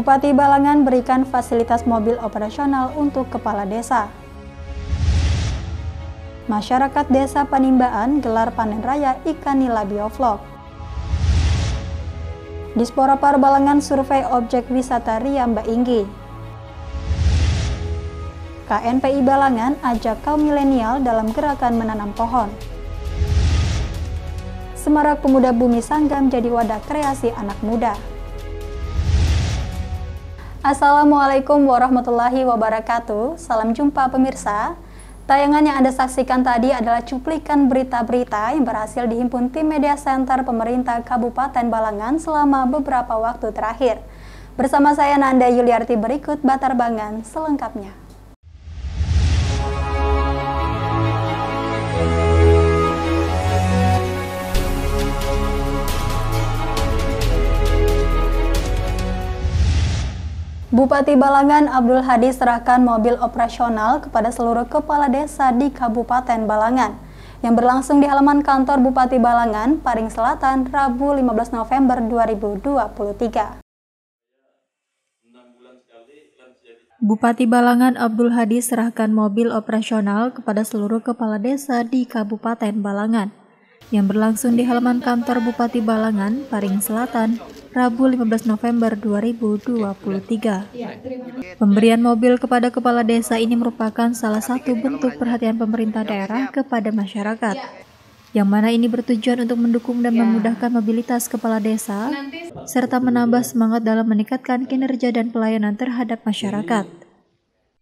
Bupati Balangan berikan fasilitas mobil operasional untuk kepala desa. Masyarakat Desa Panimbaan gelar panen raya ikan nila bioflok. Disporapar Balangan survei objek wisata Riamba Inggi. KNPI Balangan ajak kaum milenial dalam gerakan menanam pohon. Semarak Pemuda Bumi Sanggam jadi wadah kreasi anak muda. Assalamualaikum warahmatullahi wabarakatuh. Salam jumpa pemirsa. Tayangan yang Anda saksikan tadi adalah cuplikan berita-berita yang berhasil dihimpun tim media center pemerintah Kabupaten Balangan selama beberapa waktu terakhir. Bersama saya Nanda Yuliarti, berikut Batarbangan selengkapnya. Bupati Balangan Abdul Hadi serahkan mobil operasional kepada seluruh kepala desa di Kabupaten Balangan yang berlangsung di halaman kantor Bupati Balangan, Paring Selatan, Rabu 15 November 2023. Bupati Balangan Abdul Hadi serahkan mobil operasional kepada seluruh kepala desa di Kabupaten Balangan yang berlangsung di halaman kantor Bupati Balangan, Paring Selatan, Rabu 15 November 2023. Pemberian mobil kepada kepala desa ini merupakan salah satu bentuk perhatian pemerintah daerah kepada masyarakat, yang mana ini bertujuan untuk mendukung dan memudahkan mobilitas kepala desa, serta menambah semangat dalam meningkatkan kinerja dan pelayanan terhadap masyarakat.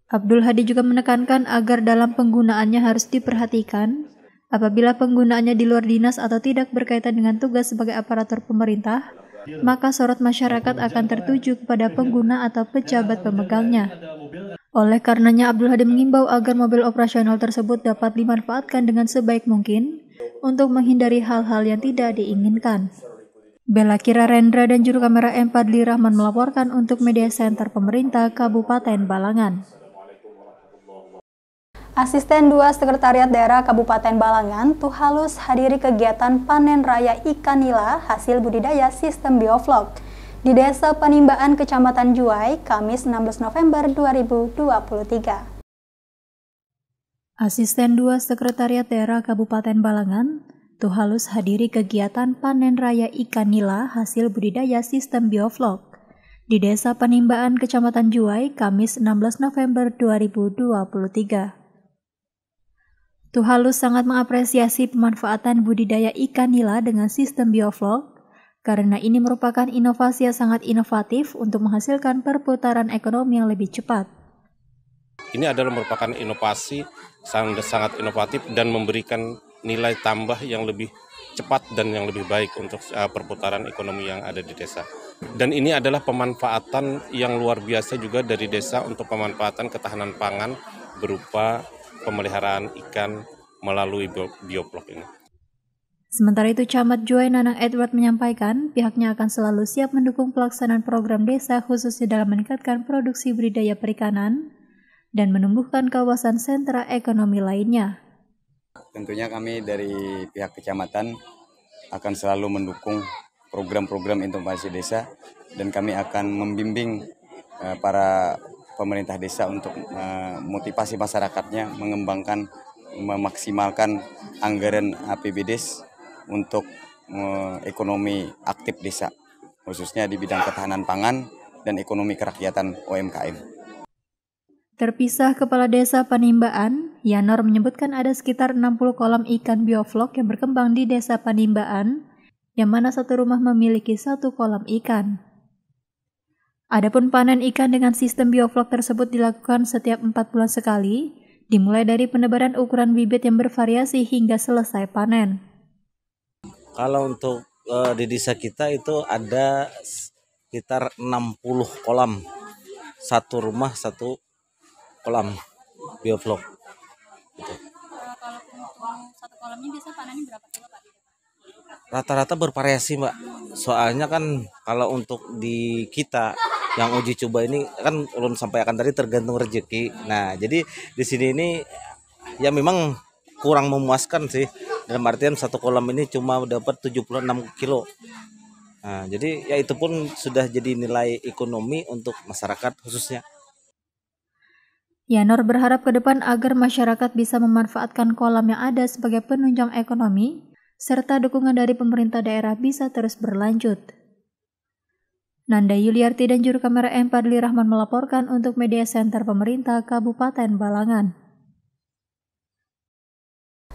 Abdul Hadi juga menekankan agar dalam penggunaannya harus diperhatikan apabila penggunaannya di luar dinas atau tidak berkaitan dengan tugas sebagai aparatur pemerintah, maka sorot masyarakat akan tertuju kepada pengguna atau pejabat pemegangnya. Oleh karenanya, Abdul Hadi mengimbau agar mobil operasional tersebut dapat dimanfaatkan dengan sebaik mungkin untuk menghindari hal-hal yang tidak diinginkan. Bella Kira Rendra dan juru kamera M. Padli Rahman melaporkan untuk Media Center Pemerintah Kabupaten Balangan. Asisten 2 Sekretariat Daerah Kabupaten Balangan, Tuhalus, hadiri kegiatan panen raya ikan nila hasil budidaya sistem bioflok di Desa Panimbaan, Kecamatan Juwai, Kamis 16 November 2023. Asisten 2 Sekretariat Daerah Kabupaten Balangan, Tuhalus, hadiri kegiatan panen raya ikan nila hasil budidaya sistem bioflok di Desa Panimbaan, Kecamatan Juwai, Kamis 16 November 2023. Tuhalus sangat mengapresiasi pemanfaatan budidaya ikan nila dengan sistem bioflok karena ini merupakan inovasi yang sangat inovatif untuk menghasilkan perputaran ekonomi yang lebih cepat. Ini adalah merupakan inovasi sangat inovatif dan memberikan nilai tambah yang lebih cepat dan yang lebih baik untuk perputaran ekonomi yang ada di desa. Dan ini adalah pemanfaatan yang luar biasa juga dari desa untuk pemanfaatan ketahanan pangan berupa pemeliharaan ikan melalui bioflok ini. Sementara itu, Camat Juwai Nanang Edward menyampaikan pihaknya akan selalu siap mendukung pelaksanaan program desa khususnya dalam meningkatkan produksi budidaya perikanan dan menumbuhkan kawasan sentra ekonomi lainnya. Tentunya kami dari pihak kecamatan akan selalu mendukung program-program inovasi desa dan kami akan membimbing para pemerintah desa untuk motivasi masyarakatnya mengembangkan, memaksimalkan anggaran APBDes untuk ekonomi aktif desa, khususnya di bidang ketahanan pangan dan ekonomi kerakyatan UMKM. Terpisah Kepala Desa Panimbaan, Yanor menyebutkan ada sekitar 60 kolam ikan bioflok yang berkembang di Desa Panimbaan, yang mana satu rumah memiliki 1 kolam ikan. Adapun panen ikan dengan sistem bioflok tersebut dilakukan setiap 4 bulan sekali, dimulai dari penebaran ukuran bibit yang bervariasi hingga selesai panen. Kalau untuk di desa kita itu ada sekitar 60 kolam, satu rumah 1 kolam bioflok. Gitu. Kalau untuk 1 kolamnya biasa panennya berapa kilo, Pak? Rata-rata bervariasi, Mbak. Soalnya kan kalau untuk di kita yang uji coba ini kan belum sampai akan tadi tergantung rezeki. Nah, jadi di sini ini ya memang kurang memuaskan sih. Dalam artian 1 kolam ini cuma dapat 76 kilo. Nah, jadi ya itu pun sudah jadi nilai ekonomi untuk masyarakat khususnya. Yanor berharap ke depan agar masyarakat bisa memanfaatkan kolam yang ada sebagai penunjang ekonomi, serta dukungan dari pemerintah daerah bisa terus berlanjut. Nanda Yuliarti dan juru kamera M. Padli Rahman melaporkan untuk Media Center Pemerintah Kabupaten Balangan.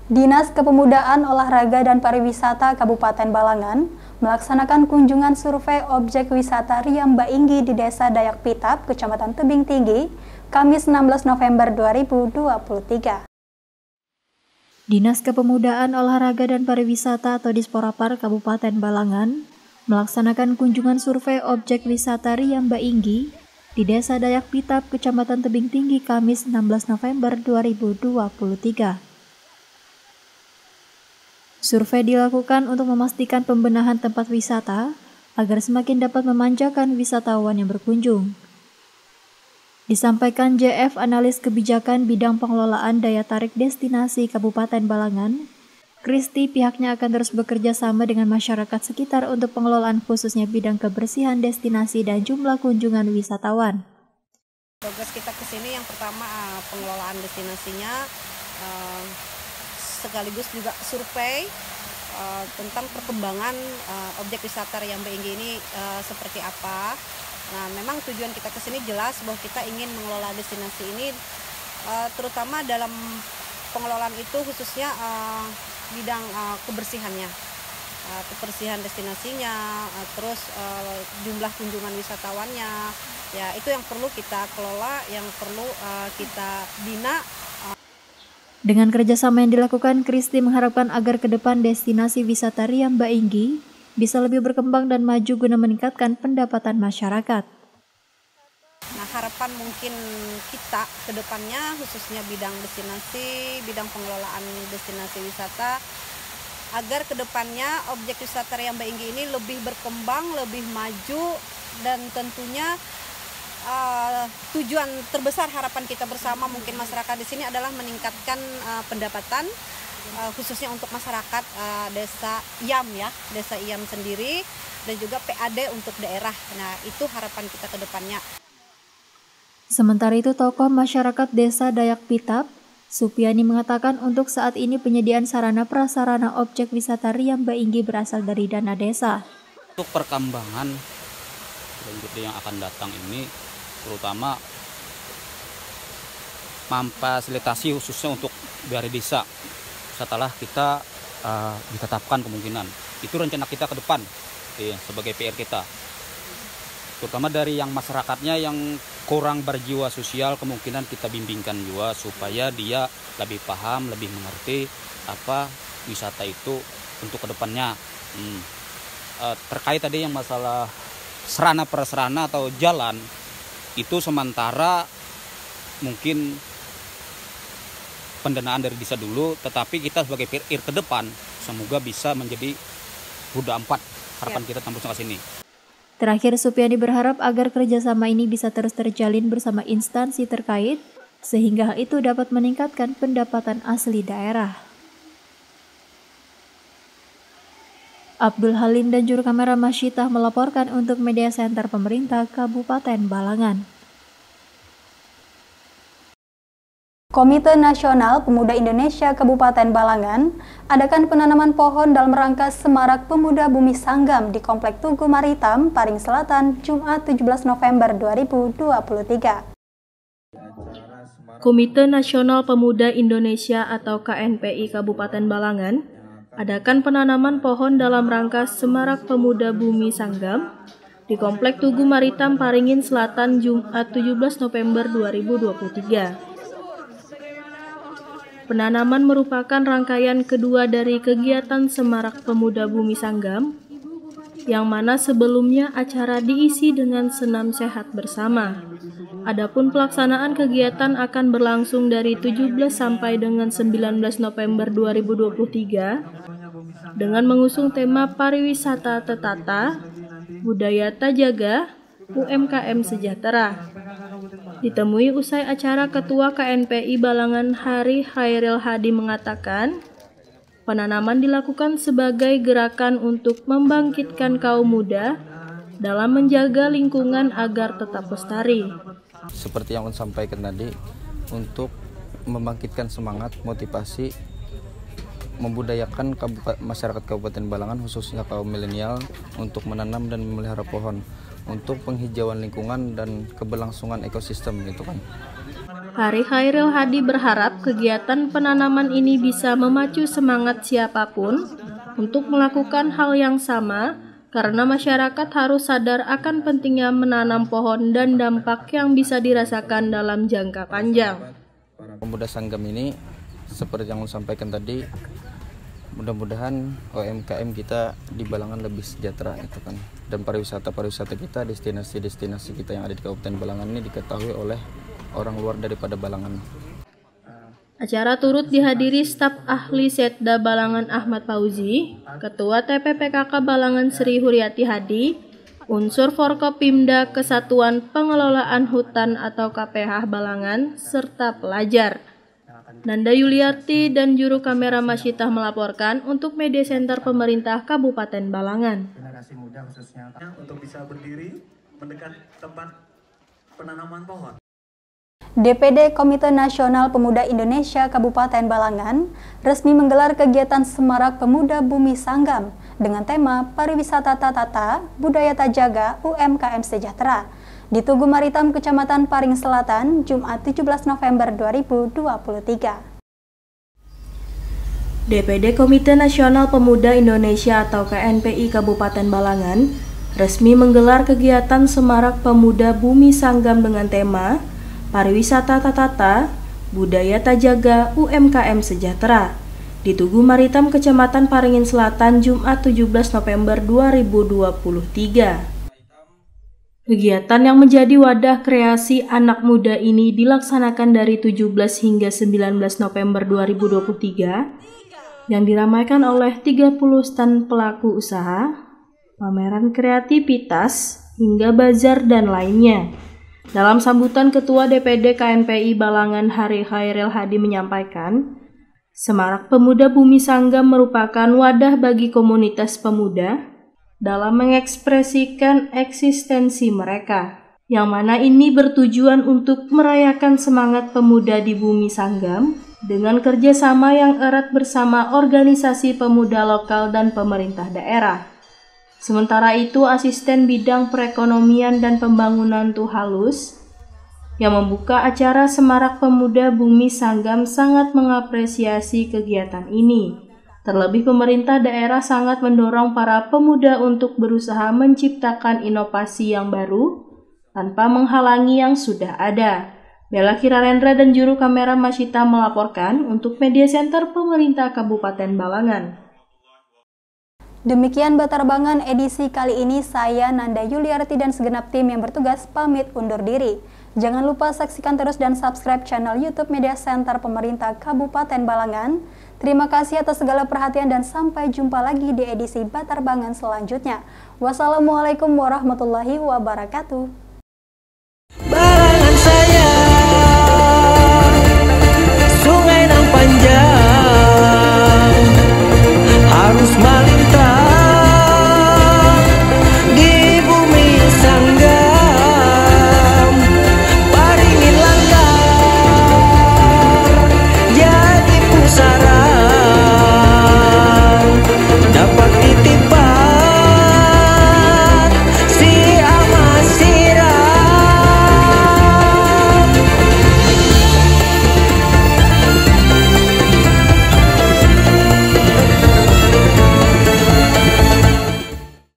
Dinas Kepemudaan, Olahraga dan Pariwisata Kabupaten Balangan melaksanakan kunjungan survei objek wisata Riam Bainggi di Desa Dayak Pitap, Kecamatan Tebing Tinggi, Kamis 16 November 2023. Dinas Kepemudaan, Olahraga dan Pariwisata atau Disporapar Kabupaten Balangan melaksanakan kunjungan survei objek wisata Riam Bainggi di Desa Dayak Pitap, Kecamatan Tebing Tinggi, Kamis 16 November 2023. Survei dilakukan untuk memastikan pembenahan tempat wisata agar semakin dapat memanjakan wisatawan yang berkunjung. Disampaikan JF Analis Kebijakan Bidang Pengelolaan Daya Tarik Destinasi Kabupaten Balangan, Kristi pihaknya akan terus bekerja sama dengan masyarakat sekitar untuk pengelolaan khususnya bidang kebersihan destinasi dan jumlah kunjungan wisatawan. Tugas kita ke sini yang pertama pengelolaan destinasinya, sekaligus juga survei tentang perkembangan objek wisata Riam Bainggi ini seperti apa. Nah, memang tujuan kita ke sini jelas bahwa kita ingin mengelola destinasi ini, terutama dalam pengelolaan itu khususnya bidang kebersihannya, kebersihan destinasinya, terus jumlah kunjungan wisatawannya, ya itu yang perlu kita kelola, yang perlu kita bina. Dengan kerjasama yang dilakukan, Kristi mengharapkan agar ke depan destinasi wisata Riam Bainggi bisa lebih berkembang dan maju guna meningkatkan pendapatan masyarakat. Nah, harapan mungkin kita ke depannya khususnya bidang destinasi, bidang pengelolaan destinasi wisata, agar ke depannya objek wisata Riam Bainggi ini lebih berkembang, lebih maju, dan tentunya tujuan terbesar harapan kita bersama mungkin masyarakat di sini adalah meningkatkan pendapatan, khususnya untuk masyarakat desa Iam ya, desa Iam sendiri, dan juga PAD untuk daerah. Nah, itu harapan kita ke depannya. Sementara itu, tokoh masyarakat desa Dayak Pitap, Supiani mengatakan untuk saat ini penyediaan sarana prasarana objek wisata Riam Bainggi berasal dari dana desa. Untuk perkembangan yang akan datang ini, terutama memfasilitasi khususnya untuk dari desa setelah kita ditetapkan kemungkinan. Itu rencana kita ke depan sebagai PR kita. Terutama dari yang masyarakatnya yang kurang berjiwa sosial, kemungkinan kita bimbingkan juga supaya dia lebih paham, lebih mengerti apa wisata itu untuk ke depannya. Terkait tadi yang masalah sarana prasarana atau jalan, itu sementara mungkin pendanaan dari desa dulu, tetapi kita sebagai PR ke depan semoga bisa menjadi roda 4 harapan kita tembus ke sini. Terakhir, Supiani berharap agar kerjasama ini bisa terus terjalin bersama instansi terkait, sehingga hal itu dapat meningkatkan pendapatan asli daerah. Abdul Halim dan juru kamera Masyitah melaporkan untuk Media Center Pemerintah Kabupaten Balangan. Komite Nasional Pemuda Indonesia Kabupaten Balangan adakan penanaman pohon dalam rangka Semarak Pemuda Bumi Sanggam di Komplek Tugu Maritam, Paring Selatan, Jumat 17 November 2023. Komite Nasional Pemuda Indonesia atau KNPI Kabupaten Balangan adakan penanaman pohon dalam rangka Semarak Pemuda Bumi Sanggam di Komplek Tugu Maritam, Paringin Selatan, Jumat 17 November 2023. Penanaman merupakan rangkaian kedua dari kegiatan Semarak Pemuda Bumi Sanggam, yang mana sebelumnya acara diisi dengan senam sehat bersama. Adapun pelaksanaan kegiatan akan berlangsung dari 17 sampai dengan 19 November 2023 dengan mengusung tema pariwisata tertata, budaya terjaga, UMKM sejahtera. Ditemui usai acara, Ketua KNPI Balangan Hari Khairil Hadi mengatakan, Penanaman dilakukan sebagai gerakan untuk membangkitkan kaum muda dalam menjaga lingkungan agar tetap lestari. Seperti yang saya sampaikan tadi, untuk membangkitkan semangat, motivasi, membudayakan masyarakat Kabupaten Balangan khususnya kaum milenial untuk menanam dan memelihara pohon untuk penghijauan lingkungan dan keberlangsungan ekosistem gitu kan. Hari Khairil Hadi berharap kegiatan penanaman ini bisa memacu semangat siapapun untuk melakukan hal yang sama karena masyarakat harus sadar akan pentingnya menanam pohon dan dampak yang bisa dirasakan dalam jangka panjang. Pemuda Sanggam ini seperti yang saya sampaikan tadi, mudah-mudahan UMKM kita di Balangan lebih sejahtera itu kan, dan pariwisata kita, destinasi kita yang ada di Kabupaten Balangan ini diketahui oleh orang luar daripada Balangan. Acara turut dihadiri staf ahli Setda Balangan Ahmad Fauzi, Ketua TPPKK Balangan Sri Huryati Hadi, unsur Forkopimda Kesatuan Pengelolaan Hutan atau KPH Balangan, serta pelajar. Nanda Yuliarti dan juru kamera Masyitah melaporkan untuk Media Center Pemerintah Kabupaten Balangan. Generasi muda khususnya untuk bisa berdiri mendekat tempat penanaman pohon. DPD Komite Nasional Pemuda Indonesia Kabupaten Balangan resmi menggelar kegiatan Semarak Pemuda Bumi Sanggam dengan tema Pariwisata Tatata, Budaya Tajaga, UMKM Sejahtera di Tugu Maritim Kecamatan Paring Selatan, Jumat 17 November 2023. DPD Komite Nasional Pemuda Indonesia atau KNPI Kabupaten Balangan resmi menggelar kegiatan Semarak Pemuda Bumi Sanggam dengan tema Pariwisata Tatata, Budaya Tajaga, UMKM Sejahtera di Tugu Maritim Kecamatan Paringin Selatan, Jumat 17 November 2023. Kegiatan yang menjadi wadah kreasi anak muda ini dilaksanakan dari 17 hingga 19 November 2023 yang diramaikan oleh 30 stand pelaku usaha, pameran kreativitas, hingga bazar dan lainnya. Dalam sambutan Ketua DPD KNPI Balangan Hari Khairil Hadi menyampaikan, Semarak Pemuda Bumi Sanggam merupakan wadah bagi komunitas pemuda dalam mengekspresikan eksistensi mereka, yang mana ini bertujuan untuk merayakan semangat pemuda di Bumi Sanggam dengan kerjasama yang erat bersama organisasi pemuda lokal dan pemerintah daerah. Sementara itu, Asisten Bidang Perekonomian dan Pembangunan Tuhalus yang membuka acara Semarak Pemuda Bumi Sanggam sangat mengapresiasi kegiatan ini. Terlebih pemerintah daerah sangat mendorong para pemuda untuk berusaha menciptakan inovasi yang baru tanpa menghalangi yang sudah ada. Bella Kirarendra dan juru kamera Masyitah melaporkan untuk Media Center Pemerintah Kabupaten Balangan. Demikian Batarbangan edisi kali ini, saya Nanda Yuliarti dan segenap tim yang bertugas pamit undur diri. Jangan lupa saksikan terus dan subscribe channel YouTube Media Center Pemerintah Kabupaten Balangan. Terima kasih atas segala perhatian dan sampai jumpa lagi di edisi Batarbangan selanjutnya. Wassalamualaikum warahmatullahi wabarakatuh.